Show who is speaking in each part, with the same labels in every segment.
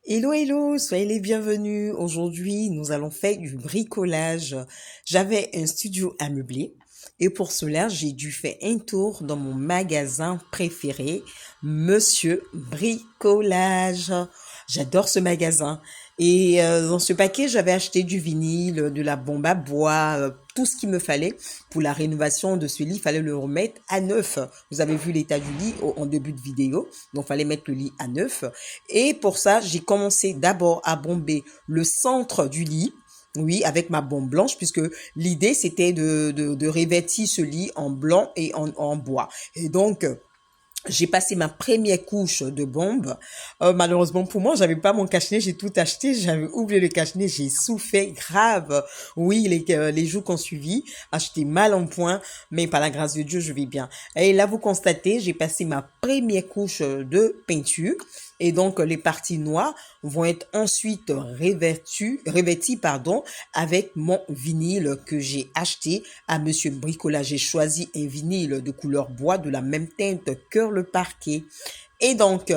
Speaker 1: Hello, hello, soyez les bienvenus. Aujourd'hui, nous allons faire du bricolage. J'avais un studio à meubler et pour cela, j'ai dû faire un tour dans mon magasin préféré, Monsieur Bricolage. J'adore ce magasin. Et dans ce paquet, j'avais acheté du vinyle, de la bombe à bois, tout ce qu'il me fallait pour la rénovation de ce lit. Il fallait le remettre à neuf. Vous avez vu l'état du lit en début de vidéo. Donc, il fallait mettre le lit à neuf. Et pour ça, j'ai commencé d'abord à bomber le centre du lit. Oui, avec ma bombe blanche, puisque l'idée, c'était de revêtir ce lit en blanc et en bois. Et donc, j'ai passé ma première couche de bombe. Malheureusement pour moi, j'avais pas mon cache-nez, j'ai tout acheté, j'avais oublié le cache-nez, j'ai souffert grave. Oui, les jours qu'on suivi, acheté mal en point, mais par la grâce de Dieu, je vais bien. Et là, vous constatez, j'ai passé ma première couche de peinture. Et donc, les parties noires vont être ensuite revêties, avec mon vinyle que j'ai acheté à Monsieur Bricolage. J'ai choisi un vinyle de couleur bois de la même teinte que le parquet. Et donc,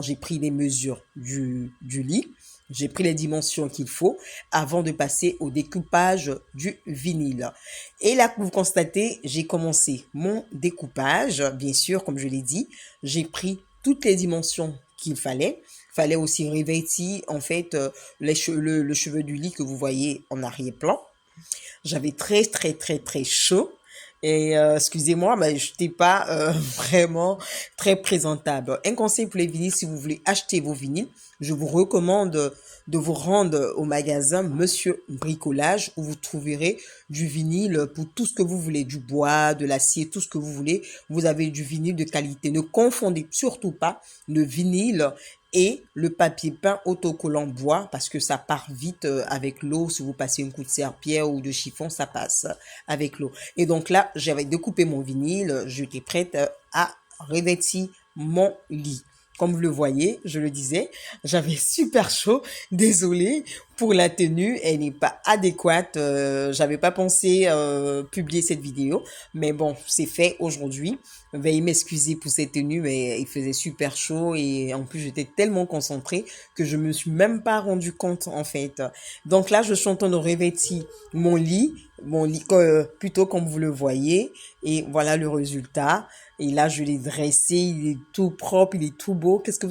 Speaker 1: j'ai pris les mesures du lit. J'ai pris les dimensions qu'il faut avant de passer au découpage du vinyle. Et là, vous constatez, j'ai commencé mon découpage. Bien sûr, comme je l'ai dit, j'ai pris toutes les dimensions qu'il fallait. Il fallait aussi revêtir, en fait, le cheveu du lit que vous voyez en arrière-plan. J'avais très, très, très, très chaud. Et excusez-moi, mais je n'étais pas vraiment très présentable. Un conseil pour les vinyles, si vous voulez acheter vos vinyles, je vous recommande de vous rendre au magasin Monsieur Bricolage où vous trouverez du vinyle pour tout ce que vous voulez, du bois, de l'acier, tout ce que vous voulez. Vous avez du vinyle de qualité. Ne confondez surtout pas le vinyle et le papier peint autocollant bois parce que ça part vite avec l'eau. Si vous passez une coup de serpillère ou de chiffon, ça passe avec l'eau. Et donc là, j'avais découpé mon vinyle, j'étais prête à revêtir mon lit. Comme vous le voyez, je le disais, j'avais super chaud. Désolée pour la tenue, elle n'est pas adéquate. J'avais pas pensé publier cette vidéo, mais bon, c'est fait aujourd'hui. Veuillez m'excuser pour cette tenue, mais il faisait super chaud et en plus j'étais tellement concentrée que je me suis même pas rendu compte en fait. Donc là, je suis en train de revêtir mon lit plutôt comme vous le voyez et voilà le résultat. Et là, je l'ai dressé, il est tout propre, il est tout beau. Qu'est-ce que